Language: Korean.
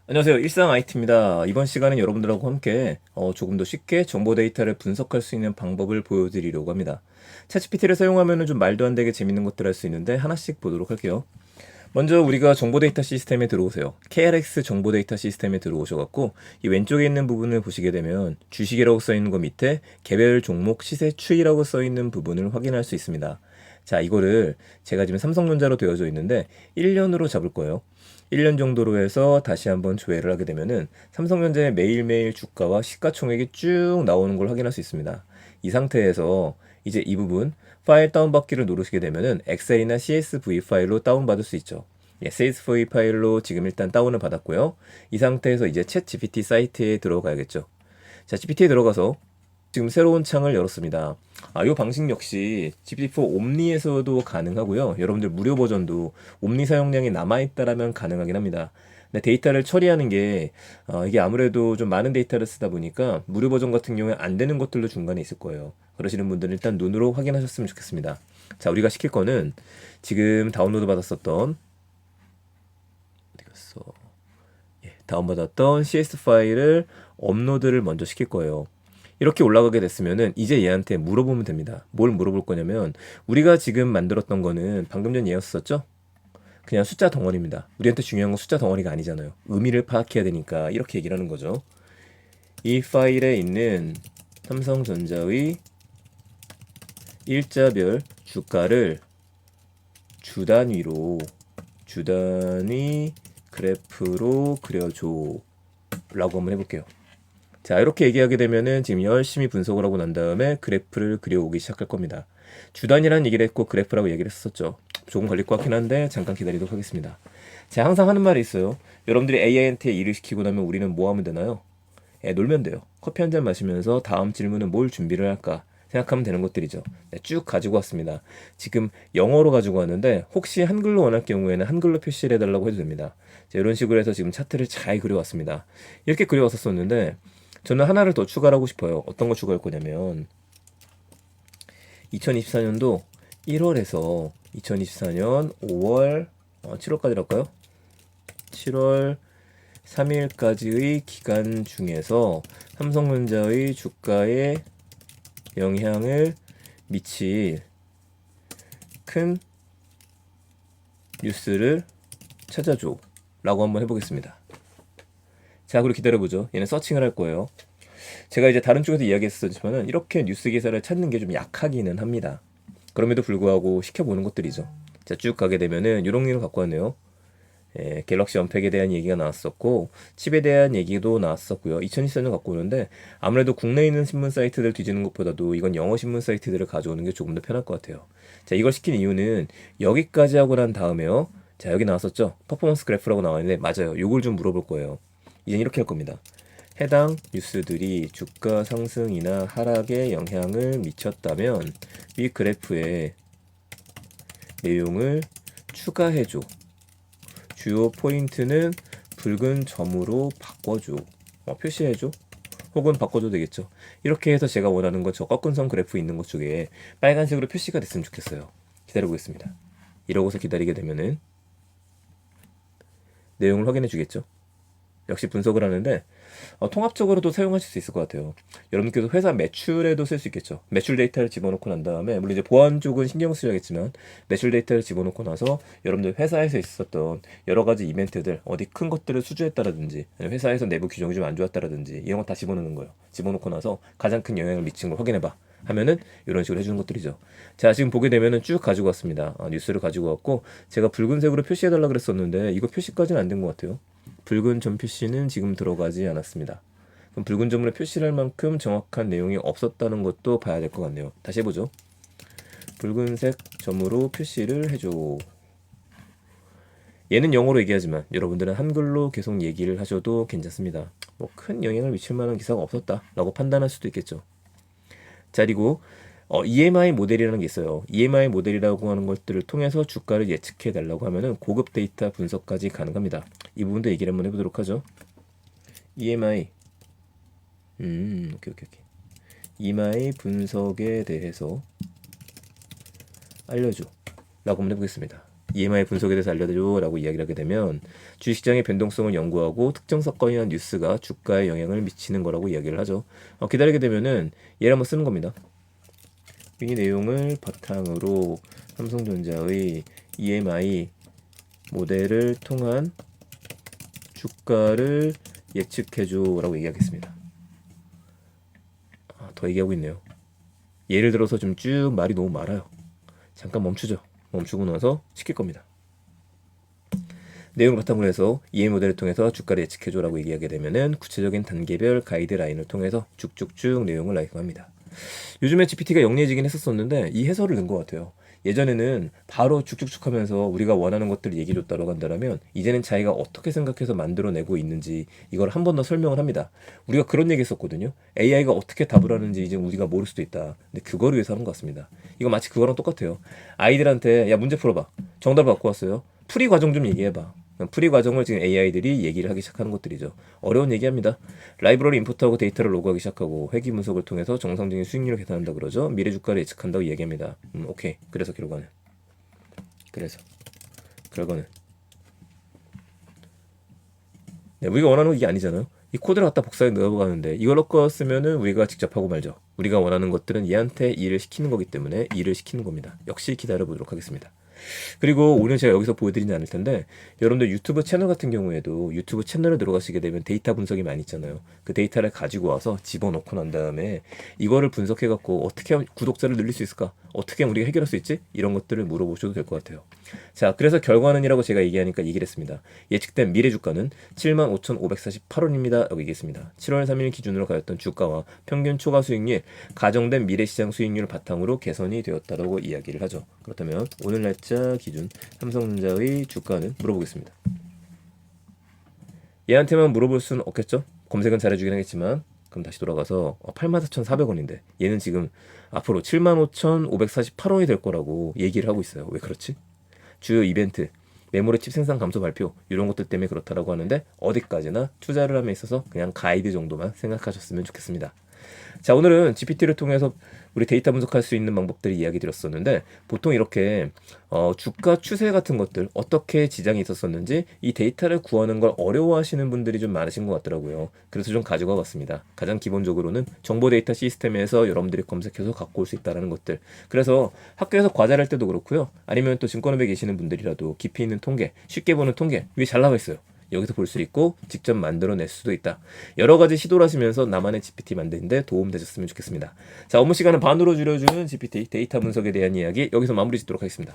안녕하세요. 일상 IT입니다. 이번 시간은 여러분들하고 함께 조금 더 쉽게 정보 데이터를 분석할 수 있는 방법을 보여드리려고 합니다. 챗GPT를 사용하면 좀 말도 안 되게 재밌는 것들 할 수 있는데 하나씩 보도록 할게요. 먼저 우리가 정보 데이터 시스템에 들어오세요. KRX 정보 데이터 시스템에 들어오셔갖고 이 왼쪽에 있는 부분을 보시게 되면 주식이라고 써있는 거 밑에 개별 종목 시세 추이라고 써있는 부분을 확인할 수 있습니다. 자, 이거를 제가 지금 삼성전자로 되어져 있는데 1년으로 잡을 거예요. 1년 정도로 해서 다시 한번 조회를 하게 되면은 삼성전자의 매일매일 주가와 시가총액이 쭉 나오는 걸 확인할 수 있습니다. 이 상태에서 이제 이 부분 파일 다운받기를 누르시게 되면은 엑셀이나 CSV 파일로 다운받을 수 있죠. 예, CSV 파일로 지금 일단 다운을 받았고요. 이 상태에서 이제 챗 GPT 사이트에 들어가야겠죠. 자, GPT에 들어가서 지금 새로운 창을 열었습니다. 이 방식 역시 GPT-4 옴니에서도 가능하고요. 여러분들 무료 버전도 옴니 사용량이 남아있다라면 가능하긴 합니다. 근데 데이터를 처리하는 게 이게 아무래도 좀 많은 데이터를 쓰다 보니까 무료 버전 같은 경우에 안 되는 것들도 중간에 있을 거예요. 그러시는 분들은 일단 눈으로 확인하셨으면 좋겠습니다. 자, 우리가 시킬 거는 지금 다운로드 받았었던 어디 갔어? 예, 다운받았던 CS 파일을 업로드를 먼저 시킬 거예요. 이렇게 올라가게 됐으면은 이제 얘한테 물어보면 됩니다. 뭘 물어볼 거냐면 우리가 지금 만들었던 거는 방금 전 얘였었죠? 그냥 숫자 덩어리입니다. 우리한테 중요한 건 숫자 덩어리가 아니잖아요. 의미를 파악해야 되니까 이렇게 얘기를 하는 거죠. 이 파일에 있는 삼성전자의 일자별 주가를 주 단위 그래프로 그려줘 라고 한번 해볼게요. 자, 이렇게 얘기하게 되면은 지금 열심히 분석을 하고 난 다음에 그래프를 그려오기 시작할 겁니다. 주단이라는 얘기를 했고 그래프라고 얘기를 했었죠. 조금 걸릴 것 같긴 한데 잠깐 기다리도록 하겠습니다. 제가 항상 하는 말이 있어요. 여러분들이 AI한테 일을 시키고 나면 우리는 뭐 하면 되나요? 놀면 돼요. 커피 한 잔 마시면서 다음 질문은 뭘 준비를 할까 생각하면 되는 것들이죠. 네, 쭉 가지고 왔습니다. 지금 영어로 가지고 왔는데 혹시 한글로 원할 경우에는 한글로 표시를 해달라고 해도 됩니다. 자, 이런 식으로 해서 지금 차트를 잘 그려왔습니다. 이렇게 그려왔었었는데 저는 하나를 더 추가를 하고 싶어요. 어떤 거 추가할 거냐면 2024년도 1월에서 2024년 5월 7월까지 할까요? 7월 3일까지의 기간 중에서 삼성전자의 주가에 영향을 미칠 큰 뉴스를 찾아줘 라고 한번 해보겠습니다. 자, 그리고 기다려보죠. 얘는 서칭을 할 거예요. 제가 이제 다른 쪽에서 이야기했었지만은 이렇게 뉴스 기사를 찾는 게 좀 약하기는 합니다. 그럼에도 불구하고 시켜보는 것들이죠. 자, 쭉 가게 되면은 이런 내용 갖고 왔네요. 갤럭시 언팩에 대한 얘기가 나왔었고 칩에 대한 얘기도 나왔었고요. 2024년 갖고 오는데 아무래도 국내에 있는 신문 사이트들 뒤지는 것보다도 이건 영어 신문 사이트들을 가져오는 게 조금 더 편할 것 같아요. 자, 이걸 시킨 이유는 여기까지 하고 난 다음에요. 자, 여기 나왔었죠. 퍼포먼스 그래프라고 나와 있는데 맞아요. 요걸 좀 물어볼 거예요. 이젠 이렇게 할 겁니다. 해당 뉴스들이 주가 상승이나 하락에 영향을 미쳤다면 이 그래프의 내용을 추가해줘. 주요 포인트는 붉은 점으로 바꿔줘. 표시해줘. 혹은 바꿔줘도 되겠죠. 이렇게 해서 제가 원하는 거 저 꺾은 선 그래프 있는 것 쪽에 빨간색으로 표시가 됐으면 좋겠어요. 기다려보겠습니다. 이러고서 기다리게 되면은 내용을 확인해 주겠죠. 역시 분석을 하는데 통합적으로도 사용하실 수 있을 것 같아요. 여러분께서 회사 매출에도 쓸 수 있겠죠. 매출 데이터를 집어넣고 난 다음에 물론 이제 보안 쪽은 신경 쓰여야겠지만 매출 데이터를 집어넣고 나서 여러분들 회사에서 있었던 여러 가지 이벤트들 어디 큰 것들을 수주했다라든지 회사에서 내부 규정이 좀 안 좋았다라든지 이런 거 다 집어넣는 거예요. 집어넣고 나서 가장 큰 영향을 미친 걸 확인해봐. 하면은 이런 식으로 해주는 것들이죠. 자, 지금 보게 되면은 쭉 가지고 왔습니다. 뉴스를 가지고 왔고 제가 붉은색으로 표시해달라 그랬었는데 이거 표시까지는 안 된 것 같아요. 붉은 점 표시는 지금 들어가지 않았습니다. 그럼 붉은 점으로 표시할 만큼 정확한 내용이 없었다는 것도 봐야 될 것 같네요. 다시 해보죠. 붉은색 점으로 표시를 해줘. 얘는 영어로 얘기하지만 여러분들은 한글로 계속 얘기를 하셔도 괜찮습니다. 뭐 큰 영향을 미칠 만한 기사가 없었다 라고 판단할 수도 있겠죠. 자, 그리고 EMI 모델이라는 게 있어요. EMI 모델이라고 하는 것들을 통해서 주가를 예측해 달라고 하면은 고급 데이터 분석까지 가능합니다. 이 부분도 얘기를 한번 해보도록 하죠. EMI, 오케이. EMI 분석에 대해서 알려줘. 라고 한번 해보겠습니다. EMI 분석에 대해서 알려줘 라고 이야기를 하게 되면 주식시장의 변동성을 연구하고 특정 사건이나 뉴스가 주가에 영향을 미치는 거라고 이야기를 하죠. 기다리게 되면은 얘를 한번 쓰는 겁니다. 이 내용을 바탕으로 삼성전자의 EMI 모델을 통한 주가를 예측해줘 라고 얘기하겠습니다. 더 얘기하고 있네요. 예를 들어서 좀 쭉 말이 너무 많아요. 잠깐 멈추죠. 멈추고 나서 시킬 겁니다. 내용을 바탕으로 해서 EMI 모델을 통해서 주가를 예측해줘 라고 얘기하게 되면은 구체적인 단계별 가이드라인을 통해서 쭉쭉쭉 내용을 나열합니다. 요즘에 GPT가 영리해지긴 했었었는데 이 해설을 넣은 것 같아요. 예전에는 바로 쭉쭉쭉 하면서 우리가 원하는 것들을 얘기해줬다고 한다면 이제는 자기가 어떻게 생각해서 만들어내고 있는지 이걸 한 번 더 설명을 합니다. 우리가 그런 얘기 했었거든요. AI가 어떻게 답을 하는지 이제 우리가 모를 수도 있다. 근데 그거를 위해서 하는 것 같습니다. 이거 마치 그거랑 똑같아요. 아이들한테 야 문제 풀어봐. 정답 갖고 왔어요. 풀이 과정 좀 얘기해봐. 풀이 과정을 지금 AI들이 얘기를 하기 시작하는 것들이죠. 어려운 얘기합니다. 라이브러리 인풋하고 데이터를 로그하기 시작하고 회귀 분석을 통해서 정상적인 수익률을 계산한다 그러죠. 미래 주가를 예측한다고 얘기합니다. 오케이. 그래서 결과는 네, 우리가 원하는 건 이게 아니잖아요. 이 코드를 갖다 복사해 넣어가는데 이걸 넣었으면은 우리가 직접 하고 말죠. 우리가 원하는 것들은 얘한테 일을 시키는 거기 때문에 일을 시키는 겁니다. 역시 기다려 보도록 하겠습니다. 그리고 오늘 제가 여기서 보여드리지 않을 텐데 여러분들 유튜브 채널 같은 경우에도 유튜브 채널에 들어가시게 되면 데이터 분석이 많이 있잖아요. 그 데이터를 가지고 와서 집어넣고 난 다음에 이거를 분석해 갖고 어떻게 하면 구독자를 늘릴 수 있을까? 어떻게 하면 우리가 해결할 수 있지? 이런 것들을 물어보셔도 될 것 같아요. 자, 그래서 결과는이라고 제가 얘기하니까 얘기를 했습니다. 예측된 미래 주가는 75,548원입니다 라고 얘기했습니다. 7월 3일 기준으로 가졌던 주가와 평균 초과 수익률, 가정된 미래시장 수익률을 바탕으로 개선이 되었다고 이야기를 하죠. 그렇다면 오늘 날짜 기준 삼성전자의 주가는 물어보겠습니다. 얘한테만 물어볼 수는 없겠죠? 검색은 잘해주긴 하겠지만 그럼 다시 돌아가서 84,400원인데 얘는 지금 앞으로 75,548원이 될 거라고 얘기를 하고 있어요. 왜 그렇지? 주요 이벤트, 메모리 칩 생산 감소 발표 이런 것들 때문에 그렇다라고 하는데 어디까지나 투자를 함에 있어서 그냥 가이드 정도만 생각하셨으면 좋겠습니다. 자, 오늘은 GPT를 통해서 우리 데이터 분석할 수 있는 방법들을 이야기 드렸었는데 보통 이렇게 주가 추세 같은 것들 어떻게 지장이 있었었는지 이 데이터를 구하는 걸 어려워하시는 분들이 좀 많으신 것 같더라고요. 그래서 좀 가지고 와봤습니다. 가장 기본적으로는 정보 데이터 시스템에서 여러분들이 검색해서 갖고 올 수 있다는 것들. 그래서 학교에서 과제를 할 때도 그렇고요. 아니면 또 증권업에 계시는 분들이라도 깊이 있는 통계, 쉽게 보는 통계 위에 잘 나와 있어요. 여기서 볼 수 있고 직접 만들어낼 수도 있다. 여러 가지 시도를 하시면서 나만의 GPT 만드는데 도움 되셨으면 좋겠습니다. 자, 업무 시간을 반으로 줄여주는 GPT 데이터 분석에 대한 이야기 여기서 마무리 짓도록 하겠습니다.